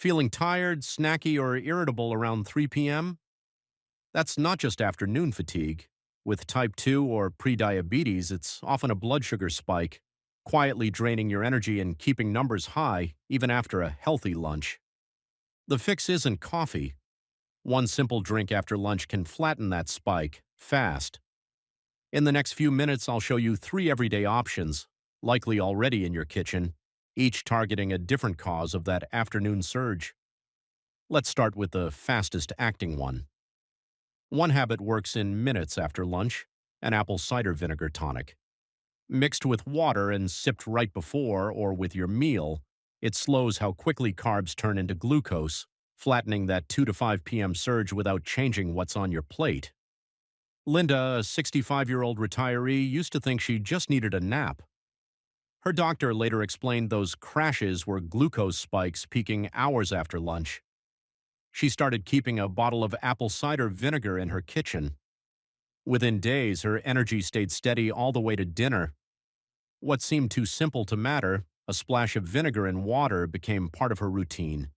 Feeling tired, snacky, or irritable around 3 p.m.? That's not just afternoon fatigue. With type 2 or prediabetes, it's often a blood sugar spike, quietly draining your energy and keeping numbers high even after a healthy lunch. The fix isn't coffee. One simple drink after lunch can flatten that spike fast. In the next few minutes, I'll show you 3 everyday options, likely already in your kitchen, each targeting a different cause of that afternoon surge. Let's start with the fastest acting one. One habit works in minutes after lunch: an apple cider vinegar tonic. Mixed with water and sipped right before or with your meal, it slows how quickly carbs turn into glucose, flattening that 2 to 5 p.m. surge without changing what's on your plate. Linda, a 65-year-old retiree, used to think she just needed a nap. Her doctor later explained those crashes were glucose spikes peaking hours after lunch. She started keeping a bottle of apple cider vinegar in her kitchen. Within days, her energy stayed steady all the way to dinner. What seemed too simple to matter, a splash of vinegar in water, became part of her routine.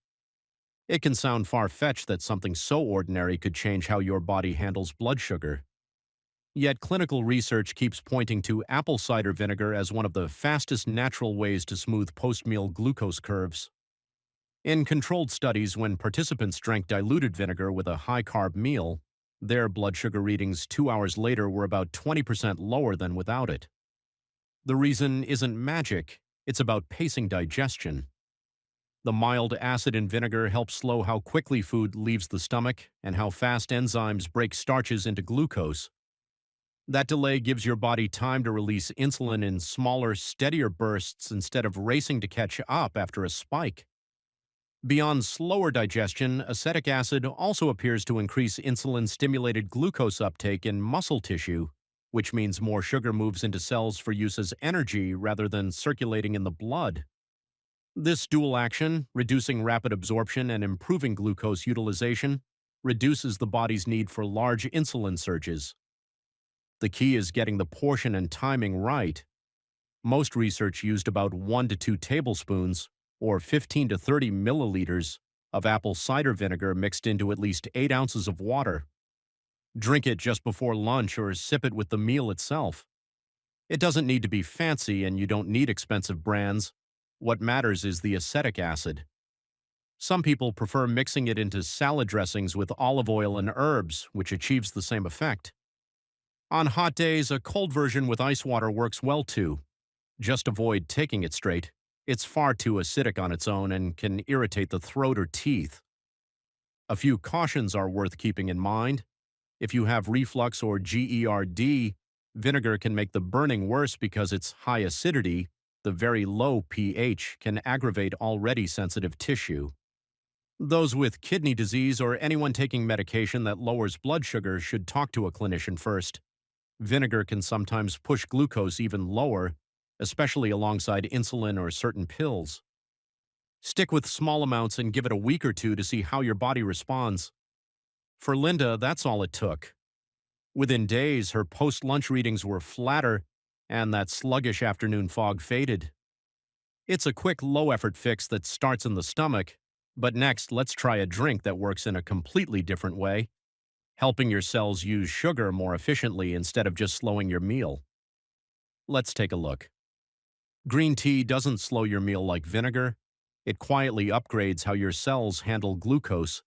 It can sound far-fetched that something so ordinary could change how your body handles blood sugar. Yet clinical research keeps pointing to apple cider vinegar as one of the fastest natural ways to smooth post-meal glucose curves. In controlled studies, when participants drank diluted vinegar with a high-carb meal, their blood sugar readings 2 hours later were about 20% lower than without it. The reason isn't magic, it's about pacing digestion. The mild acid in vinegar helps slow how quickly food leaves the stomach and how fast enzymes break starches into glucose. That delay gives your body time to release insulin in smaller, steadier bursts instead of racing to catch up after a spike. Beyond slower digestion, acetic acid also appears to increase insulin-stimulated glucose uptake in muscle tissue, which means more sugar moves into cells for use as energy rather than circulating in the blood. This dual action, reducing rapid absorption and improving glucose utilization, reduces the body's need for large insulin surges. The key is getting the portion and timing right. Most research used about 1 to 2 tablespoons, or 15 to 30 milliliters, of apple cider vinegar mixed into at least 8 ounces of water. Drink it just before lunch or sip it with the meal itself. It doesn't need to be fancy, and you don't need expensive brands. What matters is the acetic acid. Some people prefer mixing it into salad dressings with olive oil and herbs, which achieves the same effect. On hot days, a cold version with ice water works well too. Just avoid taking it straight. It's far too acidic on its own and can irritate the throat or teeth. A few cautions are worth keeping in mind. If you have reflux or GERD, vinegar can make the burning worse because its high acidity, the very low pH, can aggravate already sensitive tissue. Those with kidney disease or anyone taking medication that lowers blood sugar should talk to a clinician first. Vinegar can sometimes push glucose even lower, especially alongside insulin or certain pills. Stick with small amounts and give it a week or two to see how your body responds. For Linda, that's all it took. Within days, her post-lunch readings were flatter, and that sluggish afternoon fog faded. It's a quick, low-effort fix that starts in the stomach, but next, let's try a drink that works in a completely different way, helping your cells use sugar more efficiently instead of just slowing your meal. Let's take a look. Green tea doesn't slow your meal like vinegar. It quietly upgrades how your cells handle glucose.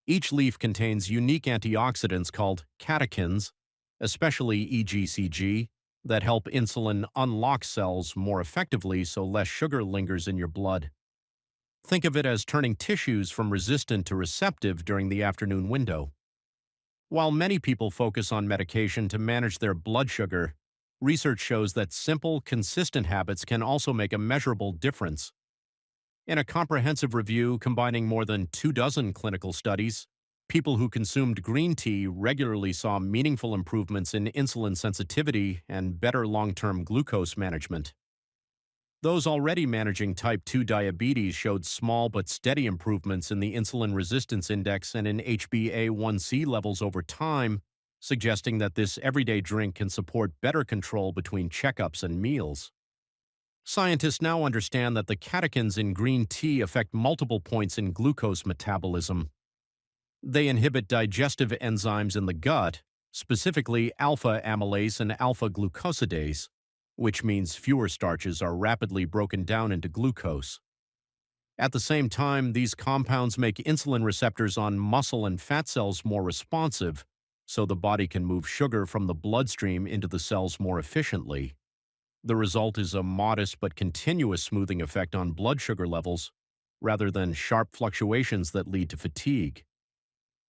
Each leaf contains unique antioxidants called catechins, especially EGCG, that help insulin unlock cells more effectively so less sugar lingers in your blood. Think of it as turning tissues from resistant to receptive during the afternoon window. While many people focus on medication to manage their blood sugar, research shows that simple, consistent habits can also make a measurable difference. In a comprehensive review combining more than 24 clinical studies, people who consumed green tea regularly saw meaningful improvements in insulin sensitivity and better long-term glucose management. Those already managing type 2 diabetes showed small but steady improvements in the insulin resistance index and in HbA1c levels over time, suggesting that this everyday drink can support better control between checkups and meals. Scientists now understand that the catechins in green tea affect multiple points in glucose metabolism. They inhibit digestive enzymes in the gut, specifically alpha amylase and alpha glucosidase, which means fewer starches are rapidly broken down into glucose. At the same time, these compounds make insulin receptors on muscle and fat cells more responsive, so the body can move sugar from the bloodstream into the cells more efficiently. The result is a modest but continuous smoothing effect on blood sugar levels, rather than sharp fluctuations that lead to fatigue.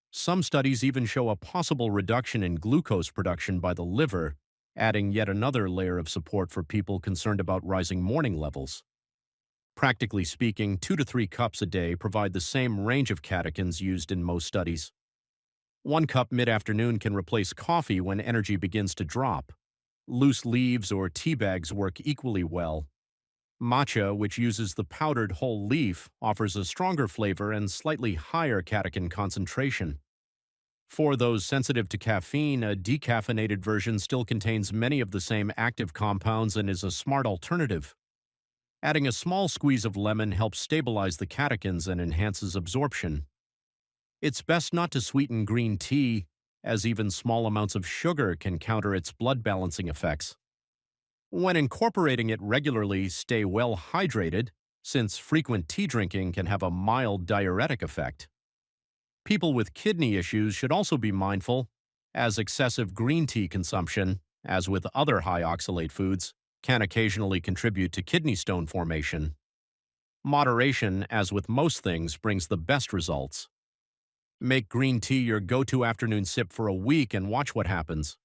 Some studies even show a possible reduction in glucose production by the liver, adding yet another layer of support for people concerned about rising morning levels. Practically speaking, 2 to 3 cups a day provide the same range of catechins used in most studies. 1 cup mid-afternoon can replace coffee when energy begins to drop. Loose leaves or tea bags work equally well. Matcha, which uses the powdered whole leaf, offers a stronger flavor and slightly higher catechin concentration. For those sensitive to caffeine, a decaffeinated version still contains many of the same active compounds and is a smart alternative. Adding a small squeeze of lemon helps stabilize the catechins and enhances absorption. It's best not to sweeten green tea, as even small amounts of sugar can counter its blood balancing effects. When incorporating it regularly, stay well hydrated, since frequent tea drinking can have a mild diuretic effect. People with kidney issues should also be mindful, as excessive green tea consumption, as with other high oxalate foods, can occasionally contribute to kidney stone formation. Moderation, as with most things, brings the best results. Make green tea your go-to afternoon sip for a week and watch what happens.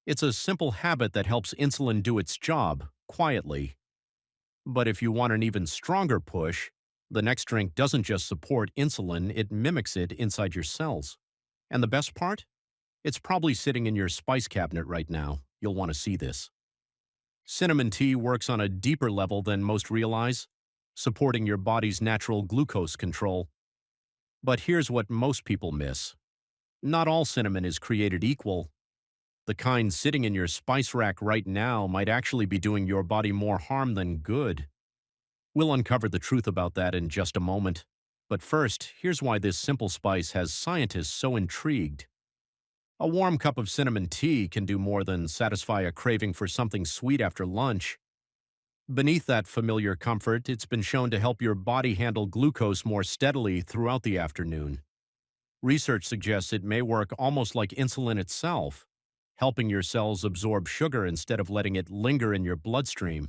It's a simple habit that helps insulin do its job, quietly. But if you want an even stronger push, the next drink doesn't just support insulin, it mimics it inside your cells. And the best part? It's probably sitting in your spice cabinet right now. You'll want to see this. Cinnamon tea works on a deeper level than most realize, supporting your body's natural glucose control. But here's what most people miss. Not all cinnamon is created equal. The kind sitting in your spice rack right now might actually be doing your body more harm than good. We'll uncover the truth about that in just a moment. But first, here's why this simple spice has scientists so intrigued. A warm cup of cinnamon tea can do more than satisfy a craving for something sweet after lunch. Beneath that familiar comfort, it's been shown to help your body handle glucose more steadily throughout the afternoon. Research suggests it may work almost like insulin itself, helping your cells absorb sugar instead of letting it linger in your bloodstream.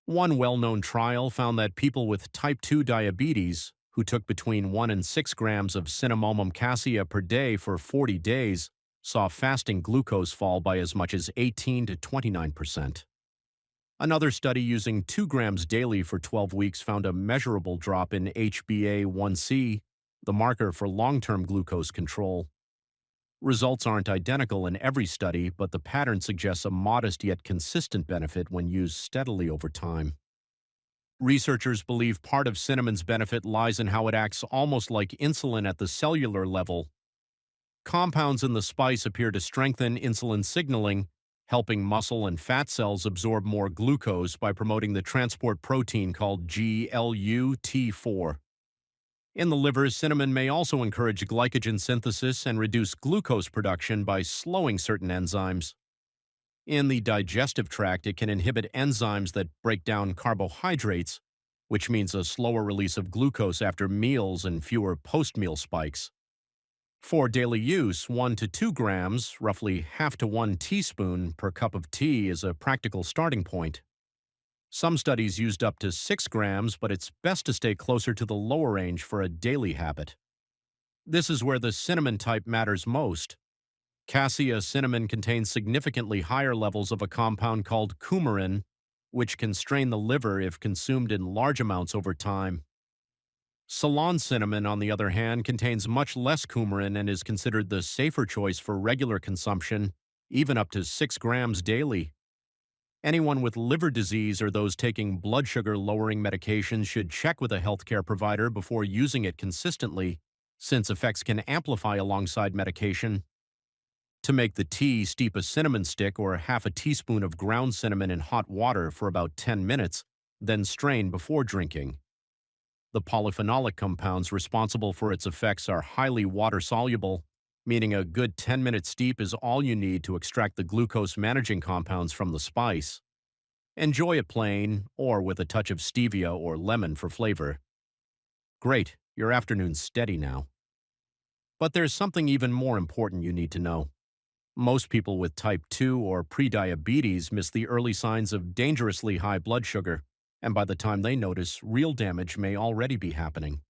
One well-known trial found that people with type 2 diabetes, who took between 1 and 6 grams of cinnamomum cassia per day for 40 days, saw fasting glucose fall by as much as 18 to 29%. Another study using 2 grams daily for 12 weeks found a measurable drop in HbA1c, the marker for long-term glucose control. Results aren't identical in every study, but the pattern suggests a modest yet consistent benefit when used steadily over time. Researchers believe part of cinnamon's benefit lies in how it acts almost like insulin at the cellular level. Compounds in the spice appear to strengthen insulin signaling, helping muscle and fat cells absorb more glucose by promoting the transport protein called GLUT4. In the liver, cinnamon may also encourage glycogen synthesis and reduce glucose production by slowing certain enzymes. In the digestive tract, it can inhibit enzymes that break down carbohydrates, which means a slower release of glucose after meals and fewer post-meal spikes. For daily use, 1 to 2 grams, roughly half to 1 teaspoon per cup of tea, is a practical starting point. Some studies used up to 6 grams, but it's best to stay closer to the lower range for a daily habit. This is where the cinnamon type matters most. Cassia cinnamon contains significantly higher levels of a compound called coumarin, which can strain the liver if consumed in large amounts over time. Ceylon cinnamon, on the other hand, contains much less coumarin and is considered the safer choice for regular consumption, even up to 6 grams daily. Anyone with liver disease or those taking blood sugar lowering medications should check with a healthcare provider before using it consistently, since effects can amplify alongside medication. To make the tea, steep a cinnamon stick or half a teaspoon of ground cinnamon in hot water for about 10 minutes, then strain before drinking. The polyphenolic compounds responsible for its effects are highly water-soluble, meaning a good 10-minute steep is all you need to extract the glucose-managing compounds from the spice. Enjoy it plain or with a touch of stevia or lemon for flavor. Great, your afternoon's steady now. But there's something even more important you need to know. Most people with type 2 or prediabetes miss the early signs of dangerously high blood sugar, and by the time they notice, real damage may already be happening.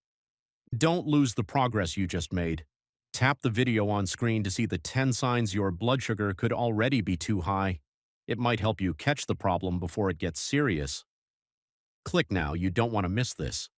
Don't lose the progress you just made. Tap the video on screen to see the 10 signs your blood sugar could already be too high. It might help you catch the problem before it gets serious. Click now, you don't want to miss this.